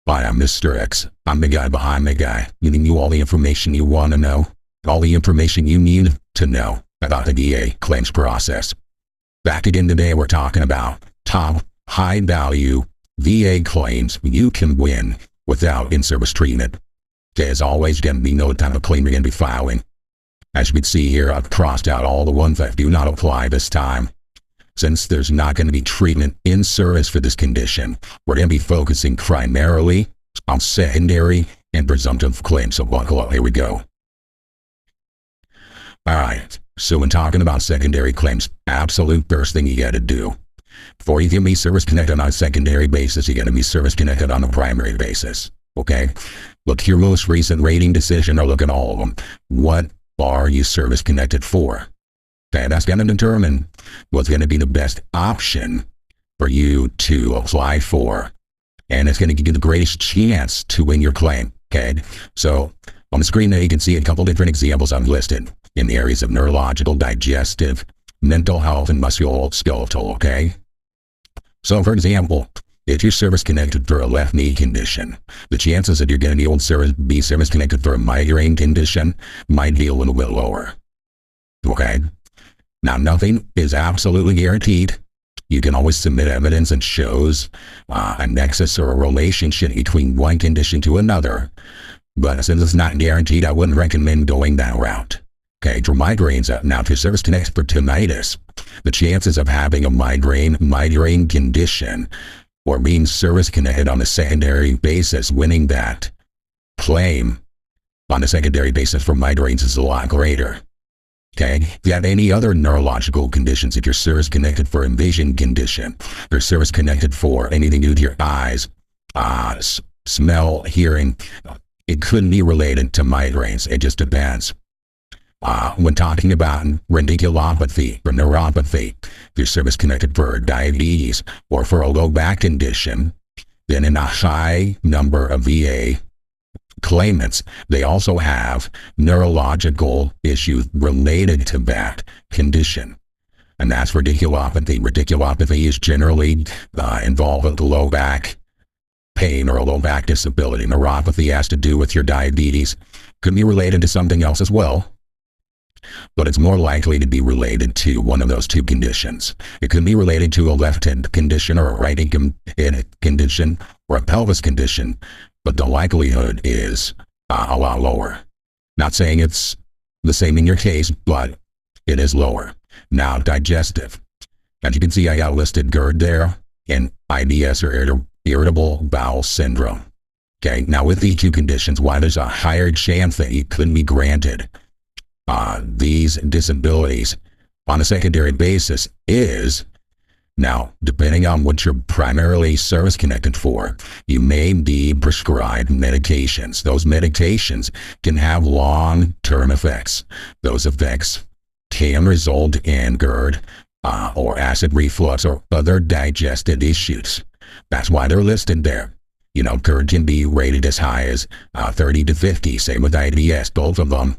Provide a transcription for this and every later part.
Hi, I'm Mr. X. I'm the guy behind the guy, giving you all the information you want to know, all the information you need to know about the VA claims process. Back again today, we're talking about top high-value VA claims you can win without in-service treatment. There's always going to be no type of claim you're going to be filing. As you can see here, I've crossed out all the ones that do not apply this time. Since there's not going to be treatment in service for this condition, we're going to be focusing primarily on secondary and presumptive claims. So buckle up, here we go. Alright, so when talking about secondary claims, absolute first thing you got to do, before you can be service connected on a secondary basis, you got to be service connected on a primary basis. Okay? Look at your most recent rating decision or look at all of them. What are you service connected for? Okay, that's going to determine what's going to be the best option for you to apply for. And it's going to give you the greatest chance to win your claim. Okay, so on the screen there you can see a couple different examples I've listed in the areas of neurological, digestive, mental health, and musculoskeletal. Okay, so for example, if you're service connected for a left knee condition, the chances that you're going to be able to be service connected for a migraine condition might be a little bit lower. Okay. Now, nothing is absolutely guaranteed. You can always submit evidence that shows a nexus or a relationship between one condition to another. But since it's not guaranteed, I wouldn't recommend going that route. Okay, for migraines, now if you're service connected for tinnitus, the chances of having a migraine condition or being service connected on a secondary basis, winning that claim on a secondary basis for migraines is a lot greater. Okay, if you have any other neurological conditions, if you're service connected for a vision condition, if you're service connected for anything to do with your eyes, smell, hearing, it couldn't be related to migraines. It just depends. When talking about radiculopathy or neuropathy, if you're service connected for diabetes or for a low back condition, then in a high number of VA claimants, they also have neurological issues related to that condition. And that's radiculopathy. Radiculopathy is generally involved with low back pain or a low back disability. Neuropathy has to do with your diabetes. Could be related to something else as well, but it's more likely to be related to one of those two conditions. It could be related to a left hip condition or a right hip condition or a pelvis condition, but the likelihood is a lot lower. Not saying it's the same in your case, but it is lower. Now, digestive. As you can see, I got listed GERD there and IBS or irritable bowel syndrome. Okay, now with these two conditions, why there's a higher chance that you couldn't be granted these disabilities on a secondary basis is, now, depending on what you're primarily service connected for, you may be prescribed medications. Those medications can have long-term effects. Those effects can result in GERD or acid reflux or other digestive issues. That's why they're listed there. You know, GERD can be rated as high as 30 to 50. Same with IBS. Both of them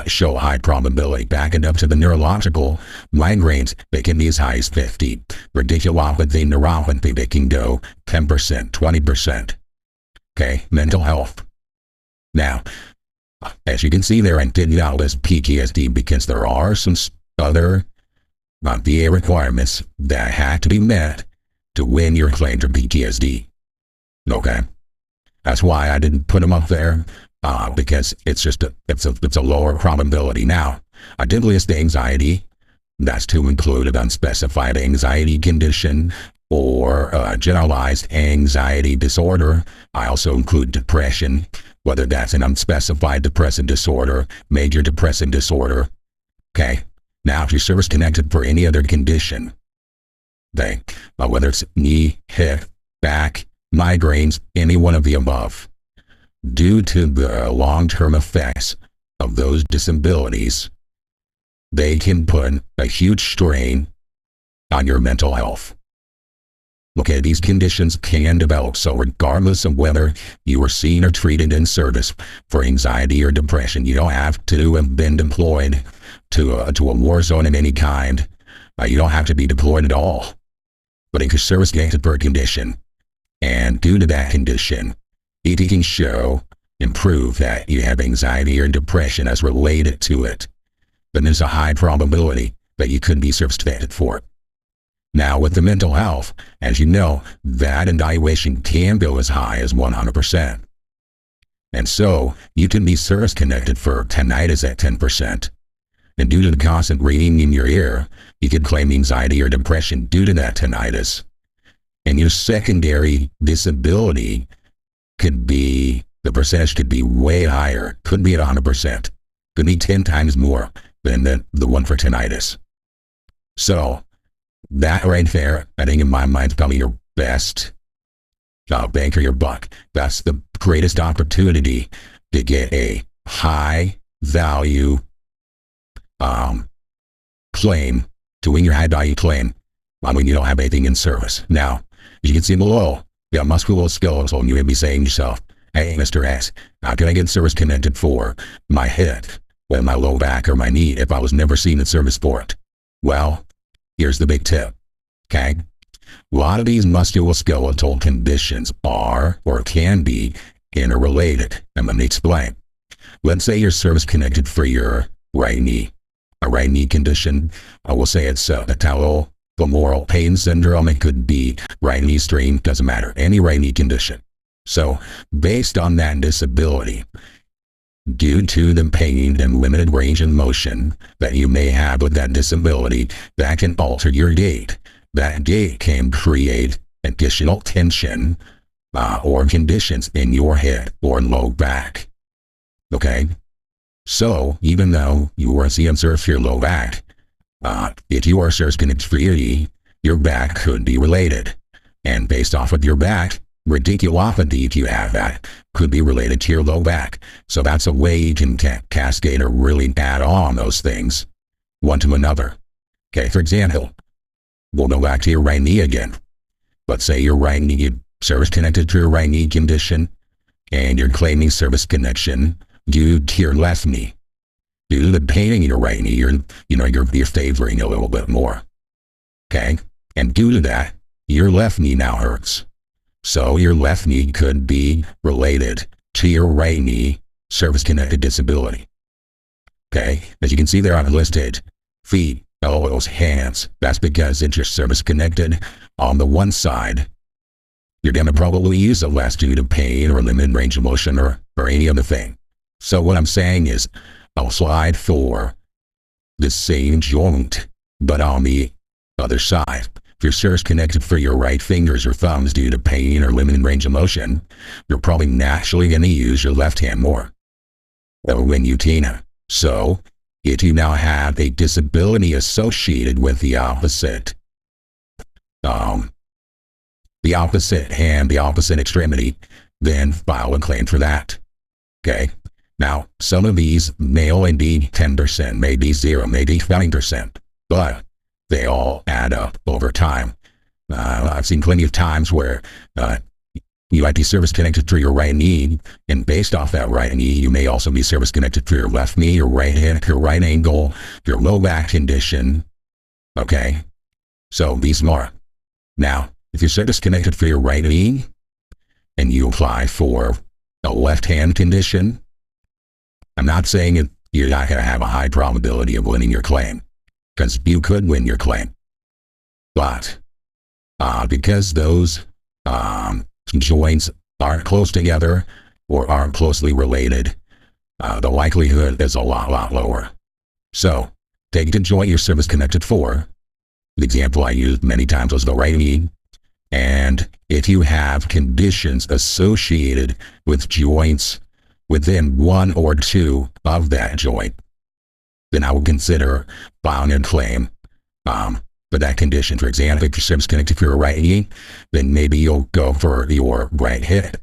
show high probability. Backing up to the neurological migraines, they can be as high as 50. Radiculopathy, neuropathy, they can go 10%, 20%. Okay, mental health. Now, as you can see there, I did not list PTSD because there are some other VA requirements that have to be met to win your claim for PTSD. Okay, that's why I didn't put them up there. Because it's just it's a lower probability. Now, I did list anxiety. That's to include an unspecified anxiety condition or generalized anxiety disorder. I also include depression, whether that's an unspecified depressive disorder, major depressive disorder. Okay. Now, if you're service connected for any other condition, whether it's knee, hip, back, migraines, any one of the above, due to the long-term effects of those disabilities, they can put a huge strain on your mental health. Okay, these conditions can develop, so regardless of whether you were seen or treated in service for anxiety or depression, you don't have to have been deployed to a war zone of any kind. You don't have to be deployed at all. But if you're service connected for a condition, and due to that condition, It can show and prove that you have anxiety or depression as related to it, but there's a high probability that you could be service connected for it. Now, with the mental health, as you know, that evaluation can go as high as 100%. And so, you can be service connected for tinnitus at 10%. And due to the constant ringing in your ear, you could claim anxiety or depression due to that tinnitus. And your secondary disability could be, the percentage could be way higher, could be at 100%, could be 10 times more than the one for tinnitus. So, that right there, I think in my mind, is probably your best bang for your buck. That's the greatest opportunity to get a high value claim, to win your high value claim when you don't have anything in service. Now, as you can see below, you have musculoskeletal, and you may be saying to yourself, hey, Mr. S, how can I get service connected for my hip, or my low back, or my knee if I was never seen in service for it? Well, here's the big tip, okay? A lot of these musculoskeletal conditions are or can be interrelated. And let me explain. Let's say you're service connected for your right knee. A right knee condition, I will say it's patellofemoral pain syndrome. It could be right knee strain, doesn't matter. Any right knee condition. So, based on that disability, due to the pain and limited range of motion that you may have with that disability, that can alter your gait. That gait can create additional tension or conditions in your head or low back. Okay? So, even though you are seeing service for your low back, if you are service connected for your back could be related. And based off of your back, radiculopathy, if you have that, could be related to your low back. So that's a way you can cascade or really add on those things one to another. Okay, for example, we'll go back to your right knee again. Let's say your right knee, service connected to your right knee condition, and you're claiming service connection due to your left knee. Due to the pain in your right knee, you're favoring a little bit more. Okay? And due to that, your left knee now hurts. So your left knee could be related to your right knee service-connected disability. Okay? As you can see there on the listed, feet, elbows, hands. That's because it's your service-connected on the one side. You're going to probably use it less due to pain or limited range of motion or any other thing. So what I'm saying is, I'll slide for the same joint, but on the other side. If you're service connected for your right fingers or thumbs due to pain or limited range of motion, you're probably naturally going to use your left hand more when you tina. So, if you now have a disability associated with the opposite hand, the opposite extremity, then file a claim for that. Okay? Now, some of these may only be 10%, maybe 0, maybe 9%, but they all add up over time. I've seen plenty of times where you might be service connected to your right knee, and based off that right knee, you may also be service connected to your left knee, your right hip, your right ankle, your low back condition. Okay? So be smart. Now, if you're service connected for your right knee, and you apply for a left hand condition, I'm not saying you're not going to have a high probability of winning your claim, because you could win your claim. But because those joints aren't close together or aren't closely related, the likelihood is a lot lower. So, take the joint you're service connected for. The example I used many times was the right knee. And if you have conditions associated with joints within one or two of that joint, then I would consider filing a claim for that condition. For example, if you're service connected for your right knee, then maybe you'll go for your right hip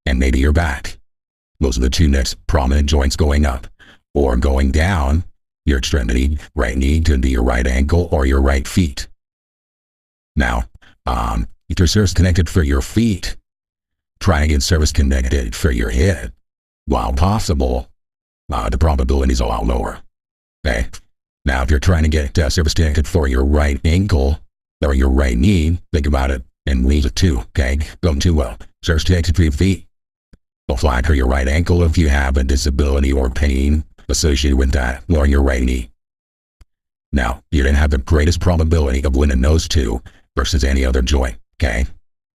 and maybe your back. Those are the two next prominent joints going up. Or going down your extremity, right knee could be your right ankle or your right feet. Now, if you're service connected for your feet, try and get service connected for your head. While possible, the probability is a lot lower. Okay? Now, if you're trying to get service connected for your right ankle or your right knee, think about it and leave it too. Okay? Going too well. Service connected for your feet. Apply to your right ankle if you have a disability or pain associated with that, or your right knee. Now, you're going to have the greatest probability of winning those two versus any other joint, okay?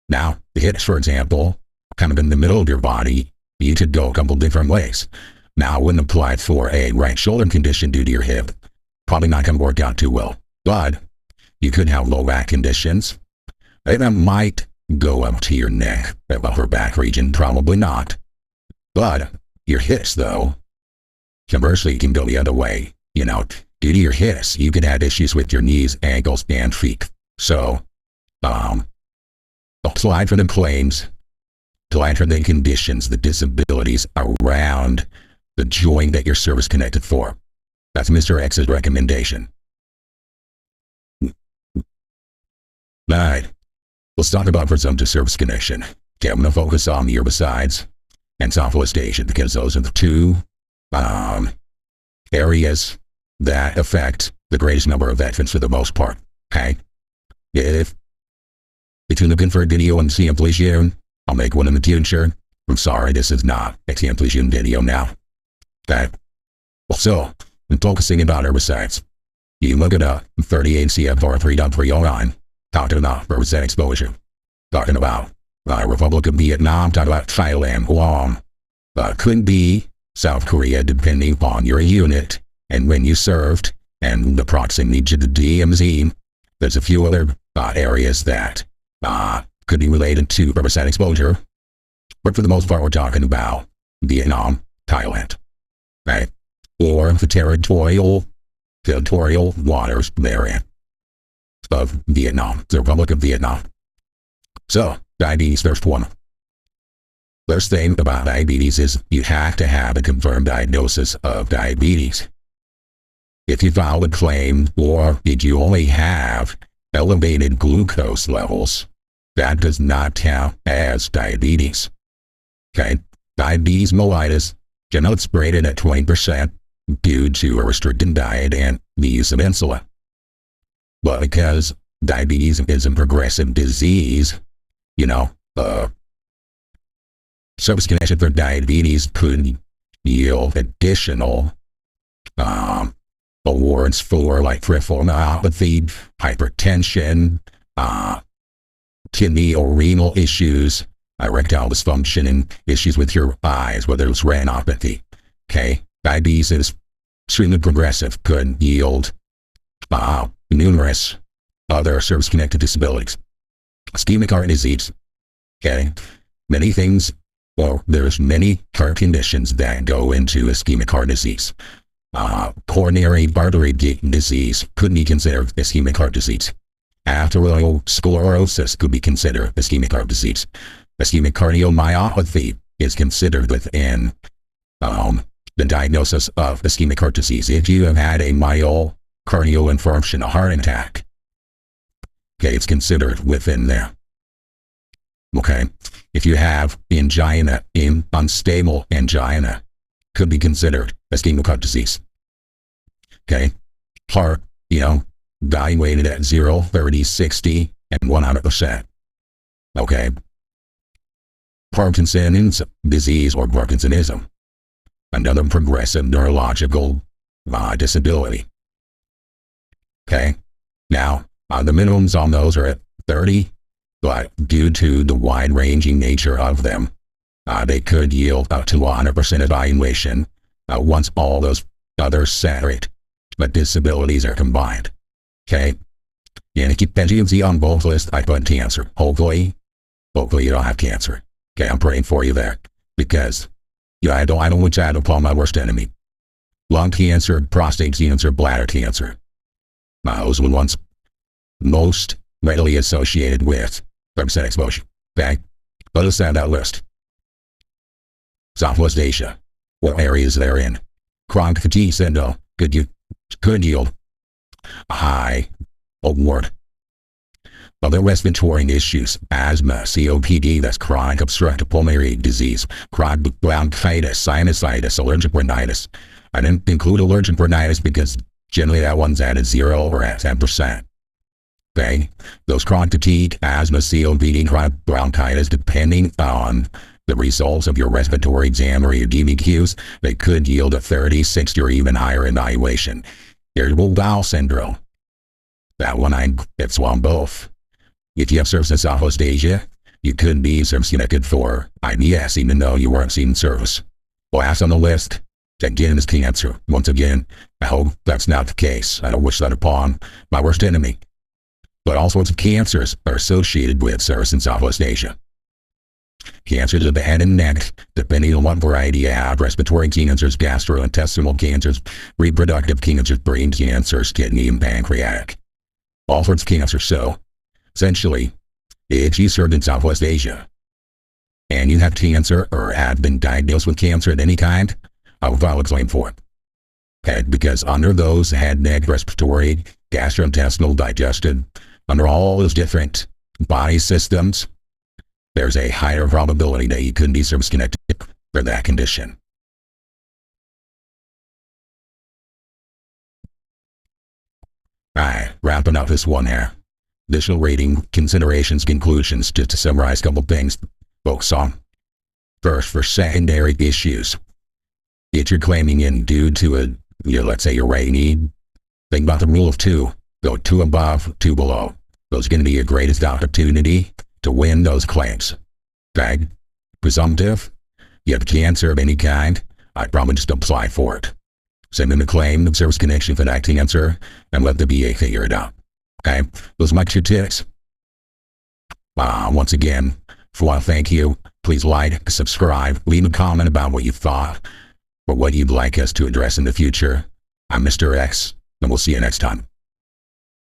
Now, the hips, for example, kind of in the middle of your body, you could go a couple different ways. Now, I wouldn't apply it for a right shoulder condition due to your hip. Probably not going to work out too well. But you could have low back conditions. It might go up to your neck, upper back region, probably not. But your hips, though, conversely, can go the other way. You know, due to your hips, you could have issues with your knees, ankles, and feet. So, apply for the claims, apply for the conditions, the disabilities around the joint that you're service connected for. That's Mr. X's recommendation. Alright, let's talk about presumptive service connection. Okay, I'm going to focus on the herbicides and sulfidation because those are the two areas that affect the greatest number of veterans for the most part. Okay? If you're looking for a video on amplification, I'll make one in the future. I'm sorry, this is not a amplification video now. Okay? So, when focusing about herbicides, you look at 38 CFR 3.309, talking about herbicide exposure, talking about Republic of Vietnam, talking about Thailand, Guam, could be South Korea, depending upon your unit and when you served and the proximity to the DMZ. There's a few other areas that could be related to herbicide exposure, but for the most part, we're talking about Vietnam, Thailand, right? Or the territorial waters therein of Vietnam, the Republic of Vietnam. So, diabetes, first one. First thing about diabetes is you have to have a confirmed diagnosis of diabetes. If you file a claim, or did you only have elevated glucose levels, that does not count as diabetes. Okay? Diabetes mellitus genetics rated at 20% due to a restricted diet and the use of insulin. But because diabetes is a progressive disease, you know, service connection for diabetes could yield additional awards for like peripheral neuropathy, hypertension, kidney or renal issues, erectile dysfunction, and issues with your eyes, whether it's retinopathy. Okay, diabetes is extremely progressive, could yield numerous other service-connected disabilities. Ischemic heart disease. Okay, many things. Well, there's many heart conditions that go into ischemic heart disease. Coronary artery disease could be considered ischemic heart disease. Atherosclerosis could be considered ischemic heart disease. Ischemic cardiomyopathy is considered within the diagnosis of ischemic heart disease. If you have had a myocardial infarction, a heart attack, okay, it's considered within there. Okay, if you have angina, unstable angina, could be considered ischemic heart disease. Okay, heart, evaluated at 0, 30, 60, and 100%. Okay, Parkinson's disease or Parkinsonism, another progressive neurological disability. Okay, now the minimums on those are at 30, but due to the wide-ranging nature of them, they could yield up to 100% evaluation once all those other separate but disabilities are combined. Okay, and keep pensions on both lists. I put cancer. Hopefully you don't have cancer. Okay, I'm praying for you there because I don't wish I had upon my worst enemy. Lung cancer, prostate cancer, bladder cancer. Those were the ones most readily associated with herbicide exposure. Okay, let us add that list. Southwest Asia, what areas they're in. Chronic fatigue syndrome could yield a high award. Other respiratory issues, asthma, COPD, that's chronic obstructive pulmonary disease, chronic bronchitis, sinusitis, allergic rhinitis. I didn't include allergic rhinitis because generally that one's at 0 or at 10%. Okay, those chronic fatigue, asthma, COPD, chronic bronchitis, depending on the results of your respiratory exam or your DBQs, they could yield a 30, 60, or even higher evaluation. Irritable bowel syndrome. That one it's on both. If you have service esophageal, you could be service connected for IBS even though you weren't seeing service. Last on the list, again, is cancer. Once again, I hope that's not the case. I don't wish that upon my worst enemy. But all sorts of cancers are associated with service esophageal. Cancers of the head and neck, depending on what variety you have, respiratory cancers, gastrointestinal cancers, reproductive cancers, brain cancers, kidney and pancreatic. All sorts of cancer. So, essentially, if you served in Southwest Asia, and you have cancer or have been diagnosed with cancer of any kind, I will file a claim for it. Okay, because under those head, neck, respiratory, gastrointestinal, digestive, under all those different body systems, there's a higher probability that you could be service-connected for that condition. Alright, wrapping up this one here. Additional rating, considerations, conclusions, just to summarize a couple things to focus on. First, for secondary issues, if you're claiming in due to let's say your rating need, think about the rule of two. Go two above, two below. Those are going to be your greatest opportunity to win those claims. Okay? Presumptive, you have cancer of any kind, I'd probably just apply for it. Send in a claim of service connection for that cancer and let the VA figure it out. Okay? Those are my 2 tips. Once again, I want to thank you. Please like, subscribe, leave a comment about what you thought or what you'd like us to address in the future. I'm Mr. X, and we'll see you next time.